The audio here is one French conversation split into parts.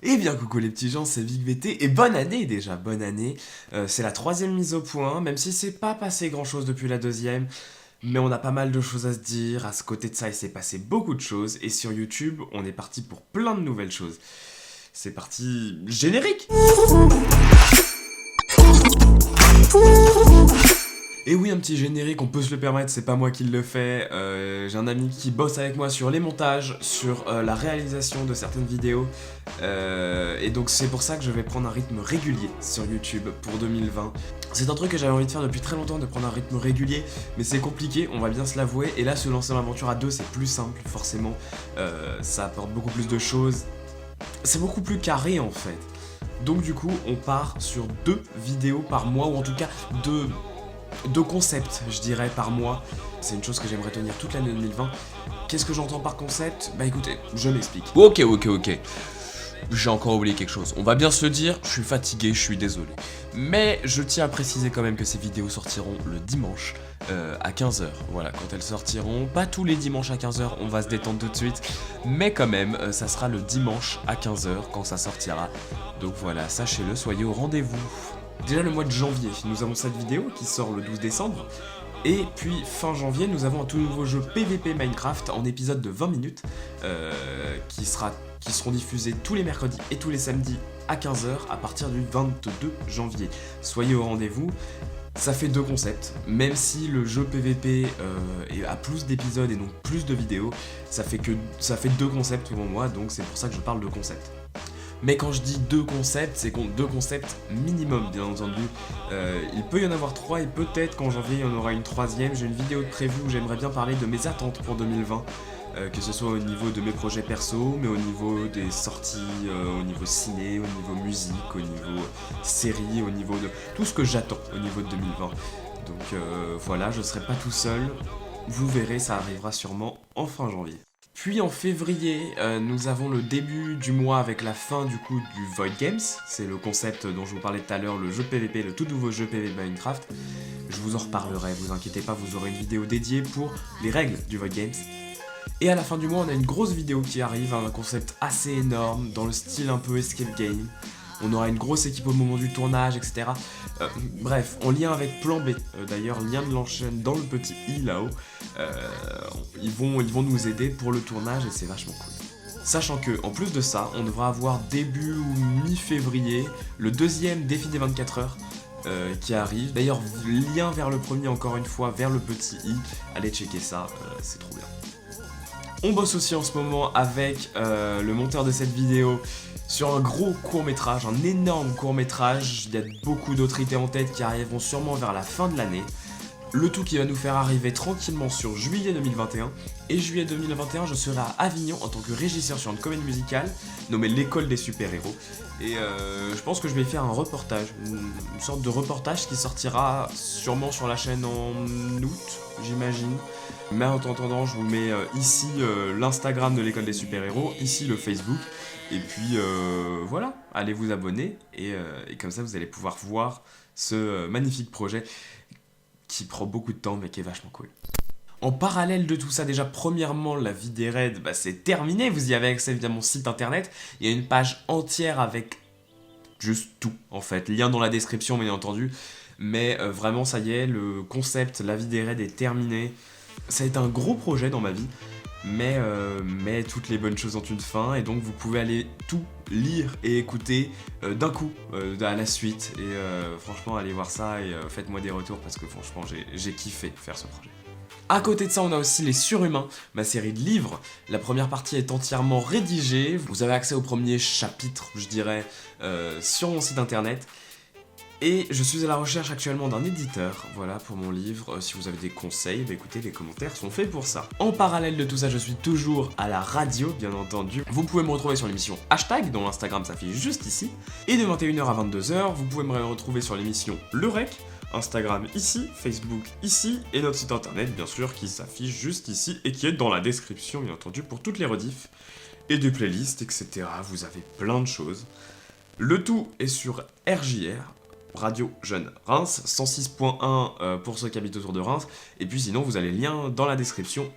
Eh bien coucou les petits gens, c'est VicVT et bonne année déjà, bonne année. C'est la troisième mise au point, même si c'est pas passé grand chose depuis la deuxième, mais on a pas mal de choses à se dire. À ce côté de ça, il s'est passé beaucoup de choses et sur YouTube, on est parti pour plein de nouvelles choses. C'est parti générique. Et oui, un petit générique, on peut se le permettre, c'est pas moi qui le fais. J'ai un ami qui bosse avec moi sur les montages, sur la réalisation de certaines vidéos. Et donc c'est pour ça que je vais prendre un rythme régulier sur YouTube pour 2020. C'est un truc que j'avais envie de faire depuis très longtemps, de prendre un rythme régulier, mais c'est compliqué, on va bien se l'avouer. Et là, se lancer dans l'aventure à deux, c'est plus simple, forcément. Ça apporte beaucoup plus de choses. C'est beaucoup plus carré en fait. Donc du coup, on part sur 2 vidéos par mois, ou en tout cas 2 concepts, je dirais, par mois. C'est une chose que j'aimerais tenir toute l'année 2020. Qu'est-ce que j'entends par concept? Bah écoutez, je m'explique. Ok. J'ai encore oublié quelque chose. On va bien se le dire, je suis fatigué, je suis désolé. Mais je tiens à préciser quand même que ces vidéos sortiront le dimanche à 15h. Voilà, quand elles sortiront, pas tous les dimanches à 15h, on va se détendre tout de suite. Mais quand même, ça sera le dimanche à 15h quand ça sortira. Donc voilà, sachez-le, soyez au rendez-vous. Déjà le mois de janvier, nous avons cette vidéo qui sort le 12 décembre. Et puis fin janvier, nous avons un tout nouveau jeu PVP Minecraft en épisode de 20 minutes qui seront diffusés tous les mercredis et tous les samedis à 15h à partir du 22 janvier. Soyez au rendez-vous. Ça fait 2 concepts, même si le jeu PVP a plus d'épisodes et donc plus de vidéos, ça fait 2 concepts pour moi, donc c'est pour ça que je parle de concepts. Mais quand je dis 2 concepts, c'est 2 concepts minimum, bien entendu. Il peut y en avoir 3 et peut-être qu'en janvier, il y en aura une troisième. J'ai une vidéo de prévue où j'aimerais bien parler de mes attentes pour 2020. Que ce soit au niveau de mes projets perso, mais au niveau des sorties, au niveau ciné, au niveau musique, au niveau série, au niveau de tout ce que j'attends au niveau de 2020. Donc voilà, je serai pas tout seul. Vous verrez, ça arrivera sûrement en fin janvier. Puis en février, nous avons le début du mois avec la fin du coup du Void Games. C'est le concept dont je vous parlais tout à l'heure, le jeu PVP, le tout nouveau jeu PVP Minecraft. Je vous en reparlerai, vous inquiétez pas, vous aurez une vidéo dédiée pour les règles du Void Games. Et à la fin du mois, on a une grosse vidéo qui arrive, un concept assez énorme, dans le style un peu escape game. On aura une grosse équipe au moment du tournage, etc. Bref, en lien avec Plan B, d'ailleurs, lien de l'enchaîne dans le petit i là-haut. Ils vont nous aider pour le tournage et c'est vachement cool. Sachant que, en plus de ça, on devra avoir début ou mi-février le deuxième défi des 24 heures qui arrive. D'ailleurs, lien vers le premier, encore une fois, vers le petit i. Allez checker ça, c'est trop bien. On bosse aussi en ce moment avec le monteur de cette vidéo sur un gros court-métrage, un énorme court-métrage. Il y a beaucoup d'autres idées en tête qui arriveront sûrement vers la fin de l'année. Le tout qui va nous faire arriver tranquillement sur juillet 2021. Et juillet 2021, je serai à Avignon en tant que régisseur sur une comédie musicale nommée L'école des super-héros. Et je pense que je vais faire un reportage, une sorte de reportage qui sortira sûrement sur la chaîne en août, j'imagine. Mais en attendant, je vous mets ici l'Instagram de l'école des super-héros, ici le Facebook. Et puis voilà, allez vous abonner et comme ça vous allez pouvoir voir ce magnifique projet qui prend beaucoup de temps mais qui est vachement cool. En parallèle de tout ça, déjà premièrement la vie des raids, c'est terminé, vous y avez accès via mon site internet. Il y a une page entière avec juste tout en fait, lien dans la description bien entendu. Mais vraiment ça y est, le concept, la vie des raids est terminé. Ça a été un gros projet dans ma vie. Mais toutes les bonnes choses ont une fin et donc vous pouvez aller tout lire et écouter d'un coup à la suite et franchement allez voir ça et faites-moi des retours parce que franchement j'ai kiffé faire ce projet. À côté de ça, on a aussi Les Surhumains, ma série de livres. La première partie est entièrement rédigée, vous avez accès au premier chapitre, je dirais, sur mon site internet. Et je suis à la recherche actuellement d'un éditeur, voilà, pour mon livre. Si vous avez des conseils, écoutez, les commentaires sont faits pour ça. En parallèle de tout ça, je suis toujours à la radio, bien entendu. Vous pouvez me retrouver sur l'émission Hashtag, dont l'Instagram s'affiche juste ici. Et de 21h à 22h, vous pouvez me retrouver sur l'émission Le Rec, Instagram ici, Facebook ici, et notre site internet, bien sûr, qui s'affiche juste ici, et qui est dans la description, bien entendu, pour toutes les rediffs, et des playlists, etc. Vous avez plein de choses. Le tout est sur RJR, Radio Jeune Reims, 106.1 pour ceux qui habitent autour de Reims, et puis sinon vous avez le lien dans la description.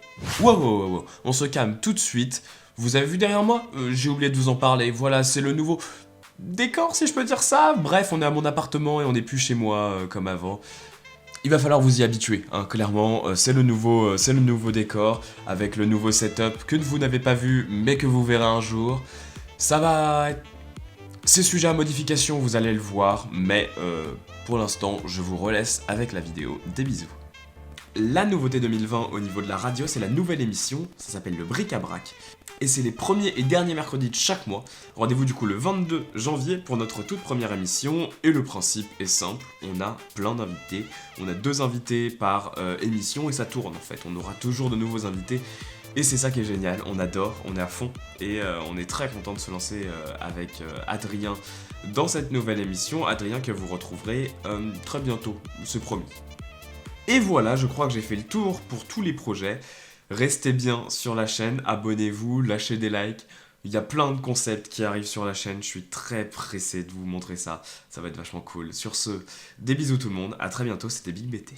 Wow, on se calme tout de suite, Vous avez vu derrière moi? J'ai oublié de vous en parler. Voilà, c'est le nouveau décor, si je peux dire ça. Bref, on est à mon appartement et on n'est plus chez moi comme avant. Il va falloir vous y habituer, hein, clairement, c'est le nouveau décor, avec le nouveau setup que vous n'avez pas vu, mais que vous verrez un jour. Ça va être... C'est sujet à modification, vous allez le voir, mais pour l'instant, je vous relaisse avec la vidéo. Des bisous. La nouveauté 2020 au niveau de la radio, c'est la nouvelle émission, ça s'appelle le Bric-à-Brac. Et c'est les premiers et derniers mercredis de chaque mois. Rendez-vous du coup le 22 janvier pour notre toute première émission. Et le principe est simple, on a plein d'invités. On a 2 invités par émission et ça tourne en fait. On aura toujours de nouveaux invités. Et c'est ça qui est génial, on adore, on est à fond. Et on est très content de se lancer avec Adrien dans cette nouvelle émission. Adrien que vous retrouverez très bientôt, c'est promis. Et voilà, je crois que j'ai fait le tour pour tous les projets. Restez bien sur la chaîne, abonnez-vous, lâchez des likes. Il y a plein de concepts qui arrivent sur la chaîne, je suis très pressé de vous montrer ça. Ça va être vachement cool. Sur ce, des bisous tout le monde, à très bientôt, c'était Big BT.